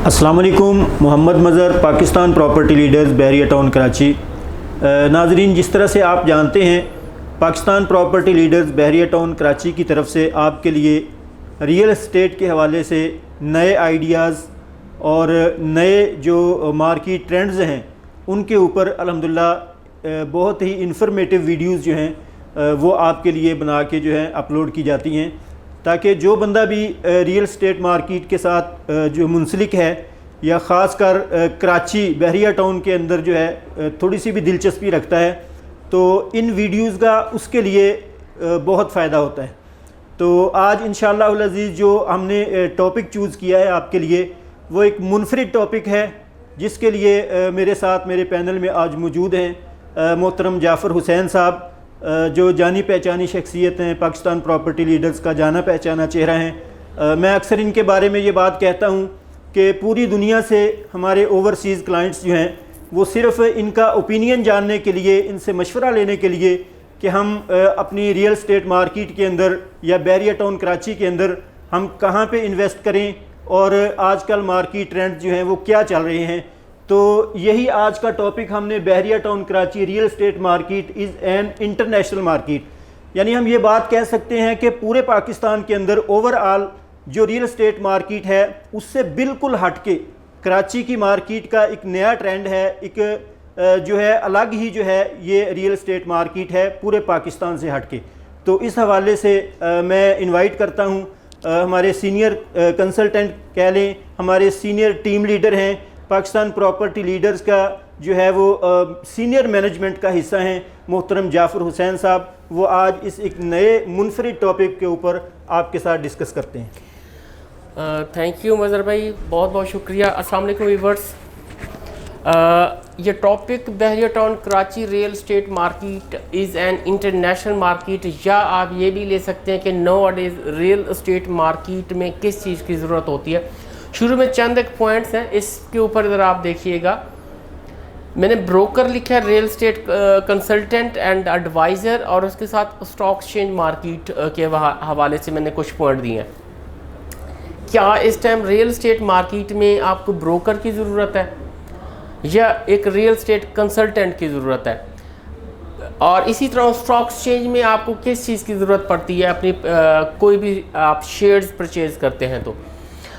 अस्सलाम वालेकुम। Mohammad Mazhar, Pakistan property leaders, बहरिया town Karachi. नाजरीन, जिस तरह से आप जानते हैं, पाकिस्तान प्रॉपर्टी लीडर्स बहरिया टाउन कराची की तरफ से आपके लिए रियल एस्टेट के हवाले से नए आइडियाज़ और नए जो मार्केट ट्रेंड्स हैं उनके ऊपर अल्हम्दुलिल्लाह बहुत ही इंफॉर्मेटिव वीडियोज़ जो हैं वो आपके लिए बना के जो है अपलोड की जाती हैं, ताकि जो बंदा भी रियल एस्टेट मार्केट के साथ जो मुंसलिक है या ख़ास कर कराची बहरिया टाउन के अंदर जो है थोड़ी सी भी दिलचस्पी रखता है, तो इन वीडियोज़ का उसके लिए बहुत फ़ायदा होता है। तो आज इंशाअल्लाह अज़ीज़ जो हमने टॉपिक चूज़ किया है आपके लिए, वो एक मुनफरिद टॉपिक है, जिसके लिए मेरे साथ मेरे पैनल में आज मौजूद हैं मोहतरम जाफ़र हुसैन साहब, जो जानी पहचानी शख्सियत हैं, पाकिस्तान प्रॉपर्टी लीडर्स का जाना पहचाना चेहरा हैं। मैं अक्सर इनके बारे में ये बात कहता हूँ कि पूरी दुनिया से हमारे ओवरसीज़ क्लाइंट्स जो हैं वो सिर्फ़ इनका ओपिनियन जानने के लिए, इनसे मशवरा लेने के लिए कि हम अपनी रियल एस्टेट मार्केट के अंदर या बहरिया टाउन कराची के अंदर हम कहाँ पे इन्वेस्ट करें और आजकल मार्केट ट्रेंड जो हैं वो क्या चल रहे हैं। तो यही आज का टॉपिक हमने Bahria town Karachi real estate market is an international market, यानी हम ये बात कह सकते हैं कि पूरे पाकिस्तान के अंदर ओवरऑल जो रियल एस्टेट मार्केट है उससे बिल्कुल हट के कराची की मार्केट का एक नया ट्रेंड है, एक जो है अलग ही जो है ये रियल एस्टेट मार्केट है पूरे पाकिस्तान से हट के। तो इस हवाले से मैं इनवाइट करता हूँ हमारे सीनियर कंसल्टेंट कह लें, हमारे सीनियर टीम लीडर हैं, पाकिस्तान प्रॉपर्टी लीडर्स का जो है वो सीनियर मैनेजमेंट का हिस्सा हैं, मोहतरम जाफ़र हुसैन साहब। वो आज इस एक नए मुनफरिद टॉपिक के ऊपर आपके साथ डिस्कस करते हैं। थैंक यू मज़हर भाई, बहुत बहुत शुक्रिया। अस्सलाम वालेकुम व्यूअर्स। ये topic Bahria town Karachi real estate market is an international market, या आप ये भी ले सकते हैं कि नाउअडेज़ रियल एस्टेट मार्केट में किस चीज़ की ज़रूरत होती है। शुरू में चंद एक पॉइंट्स हैं, इसके ऊपर ज़रा आप देखिएगा। मैंने ब्रोकर लिखा है, real estate consultant and adviser, और उसके साथ स्टॉक एक्सचेंज मार्केट के हवाले से मैंने कुछ पॉइंट दिए हैं। क्या इस टाइम रियल एस्टेट मार्केट में आपको ब्रोकर की ज़रूरत है या एक रियल एस्टेट कंसल्टेंट की ज़रूरत है? और इसी तरह स्टॉक एक्सचेंज में आपको किस चीज़ की ज़रूरत पड़ती है अपनी कोई भी आप शेयर्स परचेज़ करते हैं? तो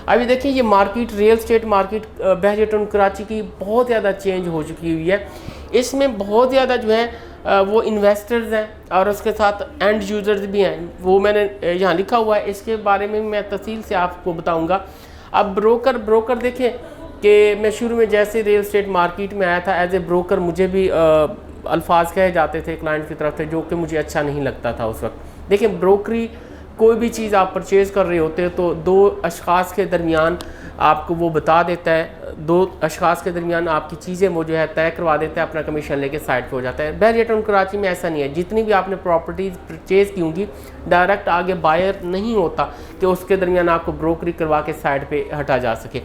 अभी देखिए, ये मार्केट रियल एस्टेट मार्केट बहरिया टाउन कराची की बहुत ज़्यादा चेंज हो चुकी हुई है। इसमें बहुत ज़्यादा जो है वो इन्वेस्टर्स हैं और उसके साथ एंड यूज़र्स भी हैं। वो मैंने यहाँ लिखा हुआ है, इसके बारे में मैं तफसील से आपको बताऊँगा। अब ब्रोकर देखें कि मैं शुरू में जैसे रियल एस्टेट मार्केट में आया था एज ए ब्रोकर, मुझे भी अल्फाज कहे जाते थे क्लाइंट की तरफ से जो कि मुझे अच्छा नहीं लगता था उस वक्त। देखिए, ब्रोकरी कोई भी चीज़ आप परचेज़ कर रहे होते हैं तो दो अशख़ास के दरमियान आपको वो बता देता है, दो अशख़ास के दरमियान आपकी चीज़ें वो जो है तय करवा देता है, अपना कमीशन लेके साइड पे हो जाता है। बहरिया टाउन कराची में ऐसा नहीं है। जितनी भी आपने प्रॉपर्टीज़ परचेज़ की होंगी, डायरेक्ट आगे बायर नहीं होता कि उसके दरमियान आपको ब्रोकरी करवा के साइड पर हटा जा सके।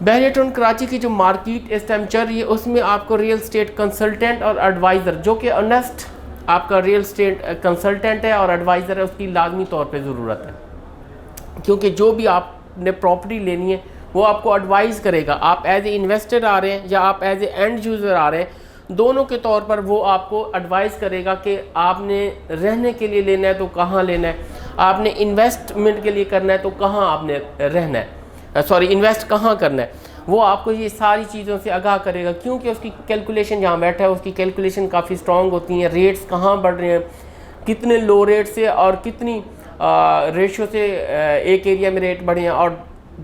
बहरिया टाउन कराची की जो मार्केट इस टाइम चल रही है उसमें आपको रियल एस्टेट कंसल्टेंट और एडवाइज़र, जो कि ऑनेस्ट आपका रियल एस्टेट कंसल्टेंट है और एडवाइज़र है, उसकी लाजमी तौर पे ज़रूरत है, क्योंकि जो भी आपने प्रॉपर्टी लेनी है वो आपको एडवाइज़ करेगा। आप एज ए इन्वेस्टर आ रहे हैं या आप एज ए एंड यूज़र आ रहे हैं, दोनों के तौर पर वो आपको एडवाइज़ करेगा कि आपने रहने के लिए लेना है तो कहाँ लेना है, आपने इन्वेस्टमेंट के लिए करना है तो कहाँ आपने रहना है, इन्वेस्ट कहाँ करना है। वो आपको ये सारी चीज़ों से आगाह करेगा, क्योंकि उसकी कैलकुलेशन जहाँ बैठा है उसकी कैलकुलेशन काफ़ी स्ट्रॉन्ग होती हैं। रेट्स कहाँ बढ़ रहे हैं, कितने लो रेट से और कितनी रेशो से एक एरिया में रेट बढ़े हैं और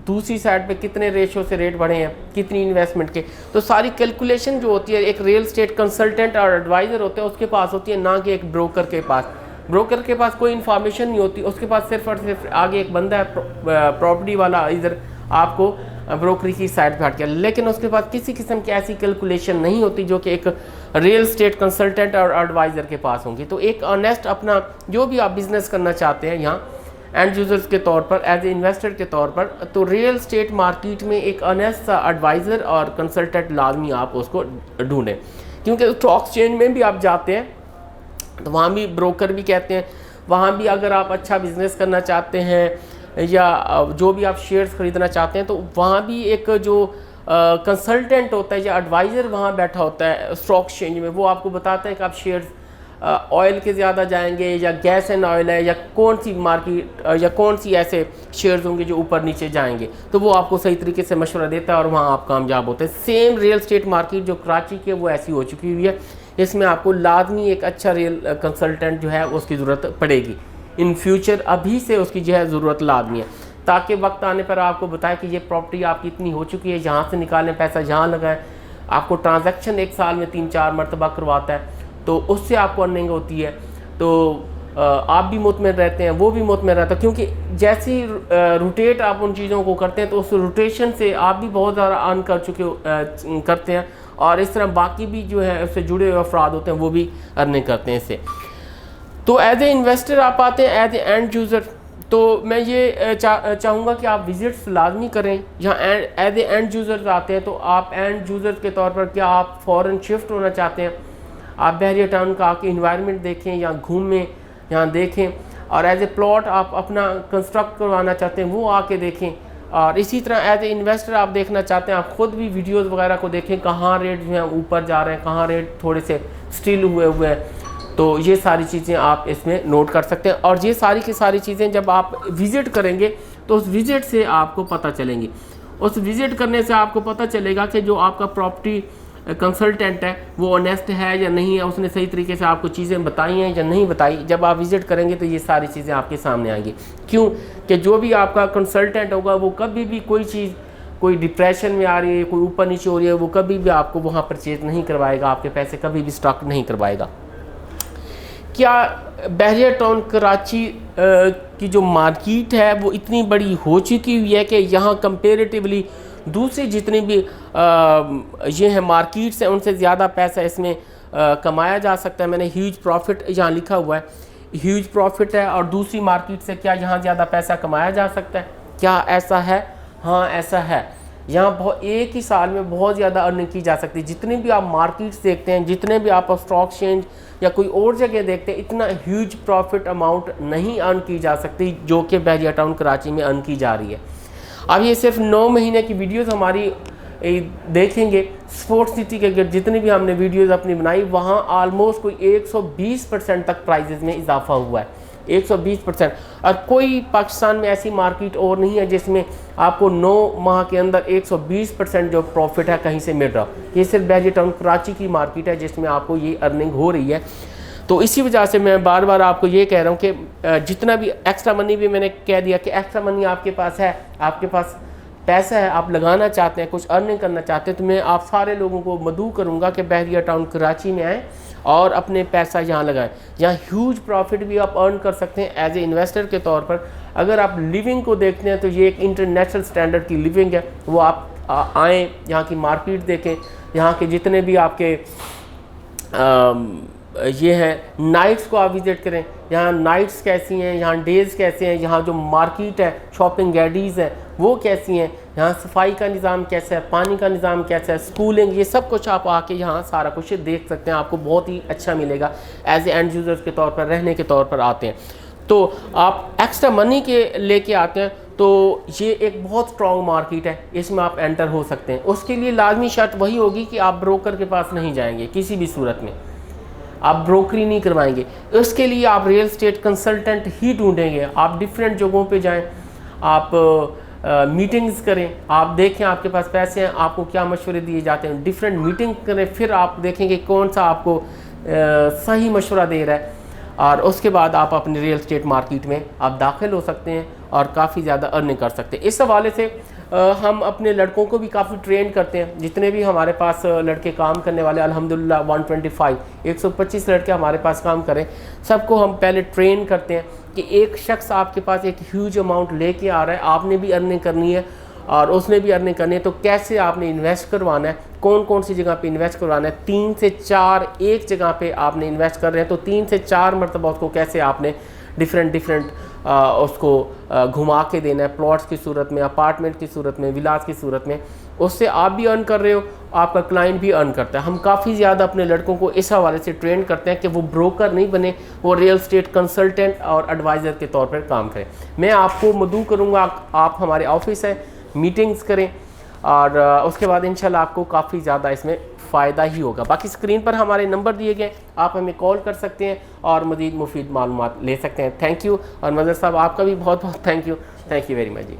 दूसरी साइड पे कितने रेशो से रेट बढ़े हैं, कितनी इन्वेस्टमेंट के। तो सारी कैलकुलेशन जो होती है एक रियल एस्टेट कंसल्टेंट और एडवाइज़र होते हैं उसके पास होती है, ना कि एक ब्रोकर के पास। ब्रोकर के पास कोई इन्फॉर्मेशन नहीं होती, उसके पास सिर्फ और सिर्फ आगे एक बंदा है प्रॉपर्टी वाला, इधर आपको ब्रोकरी की साइड पर हट गया, लेकिन उसके पास किसी किस्म की ऐसी कैलकुलेशन नहीं होती जो कि एक रियल एस्टेट कंसल्टेंट और एडवाइज़र के पास होंगी। तो एक ऑनेस्ट अपना जो भी आप बिज़नेस करना चाहते हैं यहाँ एंड यूज़र्स के तौर पर, एज ए इन्वेस्टर के तौर पर, तो रियल एस्टेट मार्केट में एक ऑनेस्ट सा एडवाइज़र और कंसल्टेंट लाजमी आप उसको ढूंढें। क्योंकि स्टॉक एक्सचेंज में भी आप जाते हैं तो वहाँ भी ब्रोकर भी कहते हैं, वहाँ भी अगर आप अच्छा बिज़नेस करना चाहते हैं या जो भी आप शेयर्स ख़रीदना चाहते हैं, तो वहाँ भी एक जो कंसल्टेंट होता है या एडवाइज़र वहाँ बैठा होता है स्टॉक एक्सचेंज में, वो आपको बताता है कि आप शेयर्स ऑयल के ज़्यादा जाएंगे या गैस एंड ऑयल है, या कौन सी मार्केट या कौन सी ऐसे शेयर्स होंगे जो ऊपर नीचे जाएंगे, तो वो आपको सही तरीके से मशवरा देता है और वहाँ आप कामयाब होते हैं। सेम रियल स्टेट मार्केट जो कराची की है वो ऐसी हो चुकी हुई है। इसमें आपको लाजमी एक अच्छा रियल कंसल्टेंट जो है उसकी ज़रूरत पड़ेगी इन फ्यूचर, अभी से उसकी जो है ज़रूरत लाजमी है, ताकि वक्त आने पर आपको बताए कि ये प्रॉपर्टी आपकी इतनी हो चुकी है, यहाँ से निकालें पैसा, यहाँ लगाएं। आपको ट्रांजैक्शन एक साल में 3-4 मरतबा करवाता है, तो उससे आपको अर्निंग होती है, तो आप भी मुतमईन रहते हैं, वो भी मुतमईन रहता है, क्योंकि जैसे ही रोटेट आप उन चीज़ों को करते हैं तो उस रोटेशन से आप भी बहुत ज़्यादा अर्न कर चुके करते हैं, और इस तरह बाकी भी जो है उससे जुड़े हुए अफराद होते हैं वो भी अर्निंग करते हैं इससे। तो एज ए इन्वेस्टर आप आते हैं, एज ए एंड यूज़र, तो मैं ये चाहूँगा कि आप विजिट्स लाजमी करें। यहाँ एज ए एंड यूज़र आते हैं तो आप एंड यूज़र के तौर पर क्या आप फ़ौरन शिफ्ट होना चाहते हैं, आप बहरिया टाउन का आके इन्वायरमेंट देखें, या घूमें, यहाँ देखें, और एज ए प्लॉट आप अपना कंस्ट्रक्ट करवाना चाहते हैं वो आके देखें, और इसी तरह एज ए इन्वेस्टर आप देखना चाहते हैं, आप ख़ुद भी वीडियोस वगैरह को देखें, कहाँ रेट जो है ऊपर जा रहे हैं, कहाँ रेट थोड़े से स्टिल हुए हैं, तो ये सारी चीज़ें आप इसमें नोट कर सकते हैं। और ये सारी की सारी चीज़ें जब आप विज़िट करेंगे तो उस विज़िट से आपको पता चलेंगी, उस विज़िट करने से आपको पता चलेगा कि जो आपका प्रॉपर्टी कंसल्टेंट है वो ऑनेस्ट है या नहीं है, उसने सही तरीके से आपको चीज़ें बताई हैं या नहीं बताई। जब आप विज़िट करेंगे तो ये सारी चीज़ें आपके सामने आएंगी, क्यों कि जो भी आपका कंसल्टेंट होगा वो कभी भी कोई चीज़, कोई डिप्रेशन में आ रही है, कोई ऊपर नीचे हो रही है, वो कभी भी आपको वहाँ परचेज नहीं करवाएगा, आपके पैसे कभी भी स्टॉक नहीं करवाएगा। क्या बहरिया टाउन कराची की जो मार्केट है वो इतनी बड़ी हो चुकी हुई है कि यहाँ कंपेरेटिवली दूसरी जितनी भी ये हैं मार्केट्स हैं उनसे ज़्यादा पैसा इसमें कमाया जा सकता है। मैंने ह्यूज प्रॉफिट यहाँ लिखा हुआ है, ह्यूज प्रॉफिट है, और दूसरी मार्केट से क्या यहाँ ज़्यादा पैसा कमाया जा सकता है? क्या ऐसा है? हाँ ऐसा है। यहाँ एक ही साल में बहुत ज़्यादा अर्निंग की जा सकती है। जितने भी आप मार्केट्स देखते हैं, जितने भी आप स्टॉक एक्सचेंज या कोई और जगह देखते हैं, इतना ह्यूज प्रॉफिट अमाउंट नहीं अर्न की जा सकती जो कि बहरिया टाउन कराची में अर्न की जा रही है। अब ये सिर्फ 9 महीने की वीडियोस हमारी देखेंगे, स्पोर्ट्स सिटी के जितनी भी हमने वीडियोस अपनी बनाई वहाँ ऑलमोस्ट कोई 120% तक प्राइजेज़ में इजाफा हुआ है, 120%। और कोई पाकिस्तान में ऐसी मार्केट और नहीं है जिसमें आपको 9 माह के अंदर 120% जो प्रॉफिट है कहीं से मिल रहा। ये सिर्फ बहरिया टाउन कराची की मार्केट है जिसमें आपको ये अर्निंग हो रही है। तो इसी वजह से मैं बार बार आपको ये कह रहा हूँ कि जितना भी एक्स्ट्रा मनी भी मैंने कह दिया कि एक्स्ट्रा मनी आपके पास है, आपके पास पैसा है, आप लगाना चाहते हैं, कुछ अर्निंग करना चाहते हैं, तो मैं आप सारे लोगों को मदऊ करूँगा कि बहरिया टाउन कराची में आएँ और अपने पैसा यहाँ लगाएं। यहाँ ह्यूज प्रॉफिट भी आप अर्न कर सकते हैं एज ए इन्वेस्टर के तौर पर। अगर आप लिविंग को देखते हैं तो ये एक इंटरनेशनल स्टैंडर्ड की लिविंग है। वो आप आएँ, यहाँ की मार्केट देखें, यहाँ के जितने भी आपके ये हैं नाइट्स को आप विज़िट करें, यहाँ नाइट्स कैसी हैं, यहाँ डेज़ कैसे हैं, यहाँ जो मार्केट है, शॉपिंग गैलरीज़ हैं वो कैसी हैं, यहाँ सफाई का निज़ाम कैसा है, पानी का निज़ाम कैसा है, स्कूलिंग, ये सब कुछ आप आके यहाँ सारा कुछ देख सकते हैं। आपको बहुत ही अच्छा मिलेगा एज ए एंड यूज़र्स के तौर पर, रहने के तौर पर आते हैं। तो आप एक्स्ट्रा मनी के लेके आते हैं तो ये एक बहुत स्ट्रॉन्ग मार्केट है, इसमें आप एंटर हो सकते हैं। उसके लिए लाजमी शर्त वही होगी कि आप ब्रोकर के पास नहीं जाएंगे, किसी भी सूरत में आप ब्रोकरी नहीं करवाएंगे। उसके लिए आप रियल स्टेट कंसल्टेंट ही ढूंढेंगे। आप डिफरेंट जगहों पे जाएं, आप मीटिंग्स करें, आप देखें आपके पास पैसे हैं, आपको क्या मशवरे दिए जाते हैं, डिफरेंट मीटिंग करें, फिर आप देखेंगे कौन सा आपको सही मशवरा दे रहा है, और उसके बाद आप अपनी रियल स्टेट मार्केट में आप दाखिल हो सकते हैं और काफ़ी ज़्यादा अर्निंग कर सकते हैं। इस हवाले से हम अपने लड़कों को भी काफ़ी ट्रेन करते हैं। जितने भी हमारे पास लड़के काम करने वाले, अल्हम्दुलिल्लाह 125 लड़के हमारे पास काम करें, सबको हम पहले ट्रेन करते हैं कि एक शख्स आपके पास एक ह्यूज अमाउंट लेके आ रहा है, आपने भी अर्निंग करनी है और उसने भी अर्निंग करनी है, तो कैसे आपने इन्वेस्ट करवाना है, कौन कौन सी जगह पे इन्वेस्ट करवाना है। 3 से 4 एक जगह पे आपने इन्वेस्ट कर रहे हैं तो 3 से 4 मरतबा उसको कैसे आपने डिफरेंट उसको घुमा के देना है, प्लॉट्स की सूरत में, अपार्टमेंट की सूरत में, विलास की सूरत में, उससे आप भी अर्न कर रहे हो, आपका क्लाइंट भी अर्न करता है। हम काफ़ी ज़्यादा अपने लड़कों को इस हवाले से ट्रेन करते हैं कि वो ब्रोकर नहीं बने, वो रियल स्टेट कंसल्टेंट और एडवाइज़र के तौर पर काम करें। मैं आपको मदऊ करूँगा, आप हमारे ऑफिस है, मीटिंग्स करें और उसके बाद इंशाल्लाह आपको काफ़ी ज़्यादा इसमें फ़ायदा ही होगा। बाकी स्क्रीन पर हमारे नंबर दिए गए, आप हमें कॉल कर सकते हैं और मज़ीद मुफीद मालूमात ले सकते हैं। Thank you. और मज़हर साहब आपका भी बहुत बहुत thank you very much ji.